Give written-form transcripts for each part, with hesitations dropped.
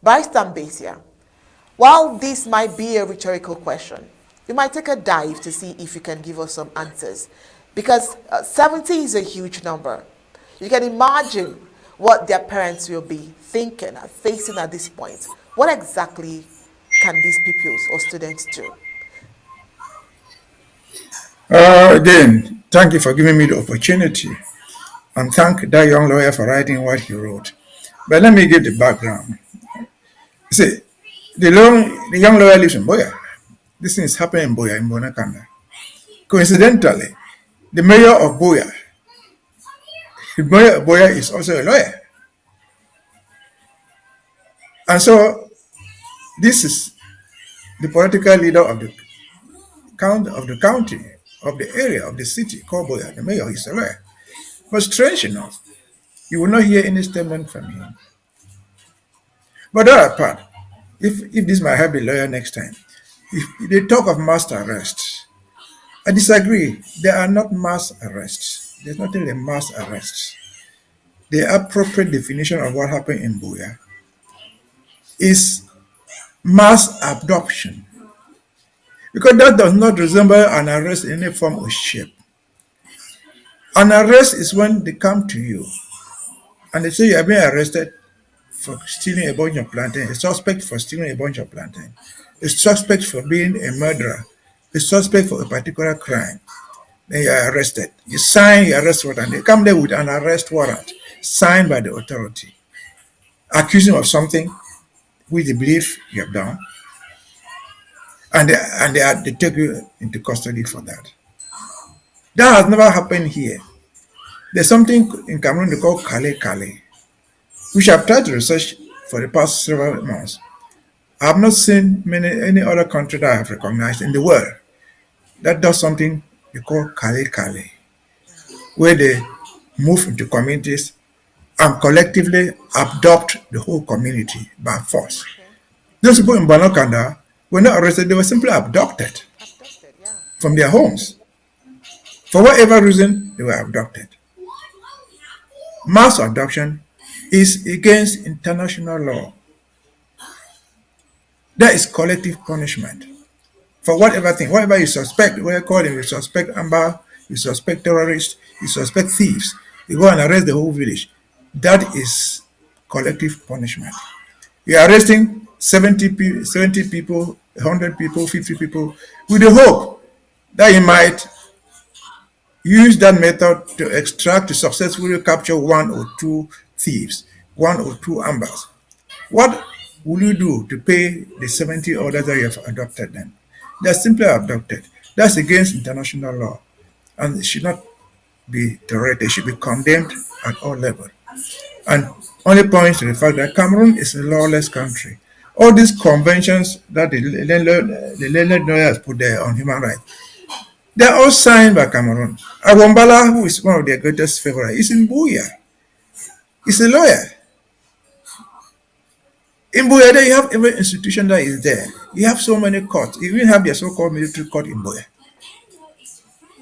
Barrister Mbeseha, while this might be a rhetorical question, you might take a dive to see if you can give us some answers. Because 70 is a huge number. You can imagine what their parents will be thinking and facing at this point. What exactly can these pupils or students do? Again, thank you for giving me the opportunity, and thank that young lawyer for writing what he wrote. But let me give the background. See, the young lawyer lives in Boya. This thing is happening in Boya, in Bonakanda. Coincidentally, the mayor of Boya, the mayor of Boya is also a lawyer. And so this is the political leader of the county, of the area, of the city called Boya. The mayor is a lawyer. But strange enough, you will not hear any statement from him. But that apart, if this might help the lawyer next time, if they talk of mass arrests, I disagree. There are not mass arrests. There's nothing like mass arrests. The appropriate definition of what happened in Buya is mass abduction. Because that does not resemble an arrest in any form or shape. An arrest is when they come to you and they say you are being arrested for stealing a bunch of plantain, a suspect for stealing a bunch of plantain, a suspect for being a murderer, a suspect for a particular crime. Then you are arrested. You sign your arrest warrant. They come there with an arrest warrant signed by the authority, accusing of something which they believe you have done, and they take you into custody for that. That has never happened here. There's something in Cameroon they call Kale Kale, which I've tried to research for the past several months. I have not seen any other country that I have recognized in the world that does something they call Kale Kale, where they move into communities and collectively abduct the whole community by force. Okay. Those people in Bonakanda were not arrested, they were simply abducted Abducted, yeah. from their homes. For whatever reason, they were abducted. Mass abduction is against international law. That is collective punishment for whatever thing, whatever you suspect, whether you call them, you suspect Amba, you suspect terrorists, you suspect thieves, you go and arrest the whole village. That is collective punishment. You are arresting 70 people, 100 people, 50 people, with the hope that you might use that method to extract to successfully capture one or two thieves, one or two ambers. What will you do to pay the 70 others that you have adopted them? They are simply abducted. That's against international law and it should not be tolerated. It should be condemned at all levels. And only points to the fact that Cameroon is a lawless country. All these conventions that the learned lawyers put there on human rights, they're all signed by Cameroon. Awombala, who is one of their greatest favorites, is in Buya. He's a lawyer. In Buya, there you have every institution that is there. You have so many courts. You even have their so-called military court in Buya.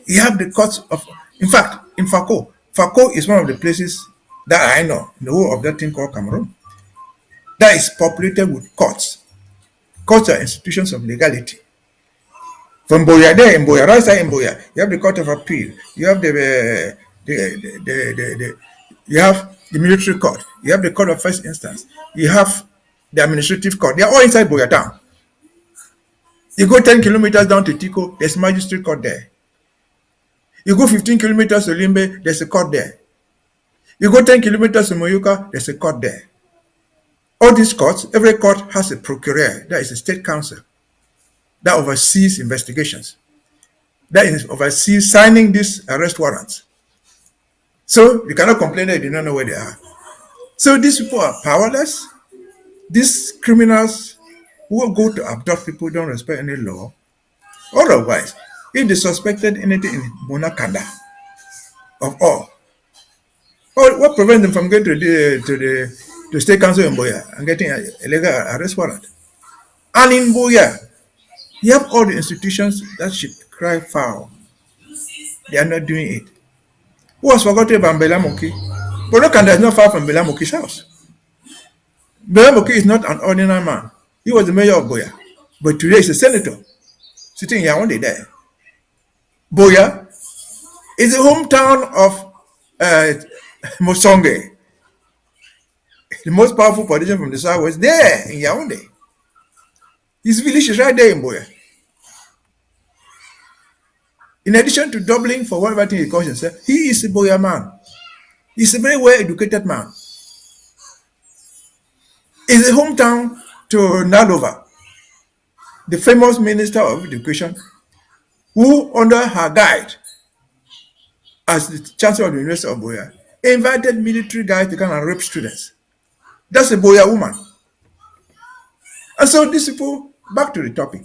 You have the courts of, in fact, in Fako. Fako is one of the places that I know in the whole of that thing called Cameroon that is populated with courts. Courts are institutions of legality. From Boya there, in Boya, right side in Boya, you have the Court of Appeal, you have you have the military court, you have the court of first instance, you have the administrative court. They are all inside Boya town. You go 10 kilometers down to Tiko, there's a magistrate court there. You go 15 kilometers to Limbe, there's a court there. You go 10 kilometers to Moyuka, there's a court there. All these courts, every court has a procureur, that is a state council, that oversees investigations, that is oversees signing these arrest warrants. So you cannot complain that you don't know where they are. So these people are powerless. These criminals who go to abduct people don't respect any law. Otherwise, if they suspected anything in Bonakanda of all, what prevents them from going to the state council in Boya and getting a legal arrest warrant? And in Boya, you have all the institutions that should cry foul. They are not doing it. Who has forgotten about Mbelamoki? Bonakanda is not far from Mbelamoki's house. Mbeseha is not an ordinary man. He was the mayor of Boya, but today he's a senator sitting here one day there. Boya is the hometown of uh, Mosonge, the most powerful politician from the south, was there in Yaoundé. His village is right there in Boya. In addition to doubling for whatever thing he calls himself, he is a Boya man. He's a very well educated man. He's a hometown to Nalova, the famous minister of education, who, under her guide as the chancellor of the University of Boya, invited military guys to come and rape students. That's a Boya woman. And so these people, back to the topic,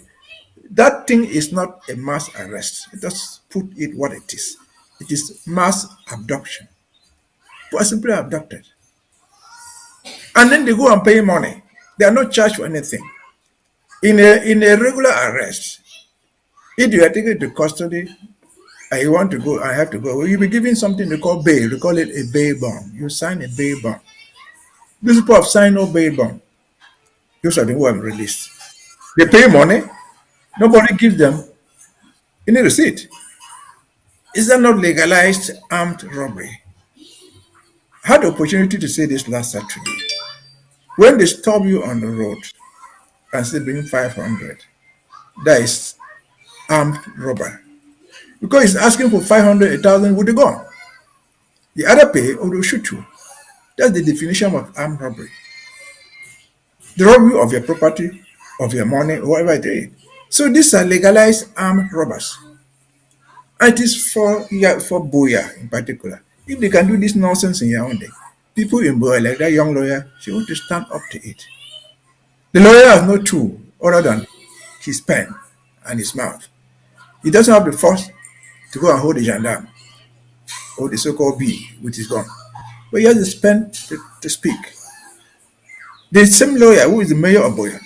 that thing is not a mass arrest. Let's put it what it is. It is mass abduction. People are simply abducted. And then they go and pay money. They are not charged for anything. In a regular arrest, if you are taken to custody and you want to go, I have to go, you'll be given something they call bail. They call it a bail bond. You sign a bail bond. These people have signed no bail bond. Those are the who have released. They pay money. Nobody gives them any receipt. Is that not legalized armed robbery? I had the opportunity to say this last Saturday. When they stop you on the road and say bring 500, that is armed robbery. Because he's asking for 500, 1,000 with the gun. The other pay or they'll shoot you. That's the definition of armed robbery. The robbery of your property, of your money, or whatever it is. So these are legalized armed robbers. And it is for Boya in particular. If they can do this nonsense in Yaoundé, people in Boya, like that young lawyer, she want to stand up to it. The lawyer has no tool other than his pen and his mouth. He doesn't have the force to go and hold the gendarme or the so-called bee with his gun. But he has the pen to speak. The same lawyer who is the mayor of Boya,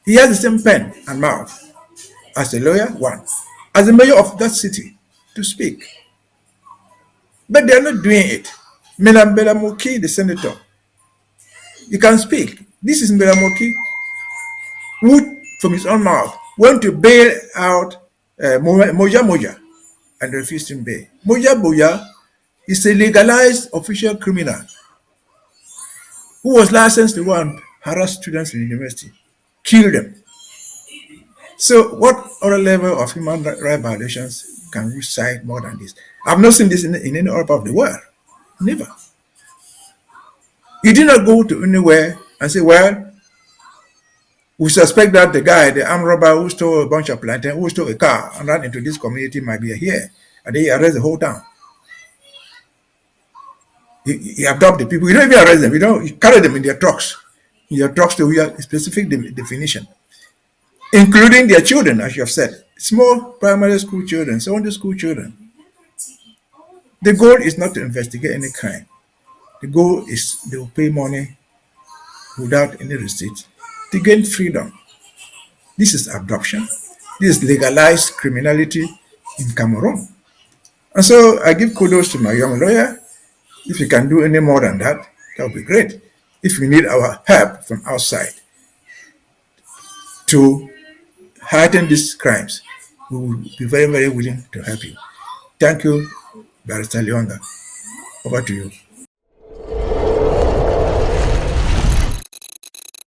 he has the same pen and mouth as the lawyer, one, as the mayor of that city to speak. But they are not doing it. Mbelamoki, the senator, he can speak. This is Mbelamoki, who from his own mouth went to bail out Moja Moja and refused him bail. Moja Moja is a legalized official criminal who was licensed to go and harass students in the university, kill them. So what other level of human rights violations can we cite more than this? I've not seen this in any other part of the world. Never. You did not go to anywhere and say, well, we suspect that the guy, the armed robber who stole a bunch of plantain, who stole a car and ran into this community might be here. And they arrest the whole town. You abduct the people. You don't even arrest them. You carry them in their trucks. In your trucks to a specific definition. Including their children, as you have said. Small primary school children, secondary school children. The goal is not to investigate any crime. The goal is they will pay money without any receipt to gain freedom. This is abduction. This is legalized criminality in Cameroon. And so I give kudos to my young lawyer. If you can do any more than that, that would be great. If you need our help from outside to heighten these crimes, we will be very, very willing to help you. Thank you, Barrister Leonda. Over to you.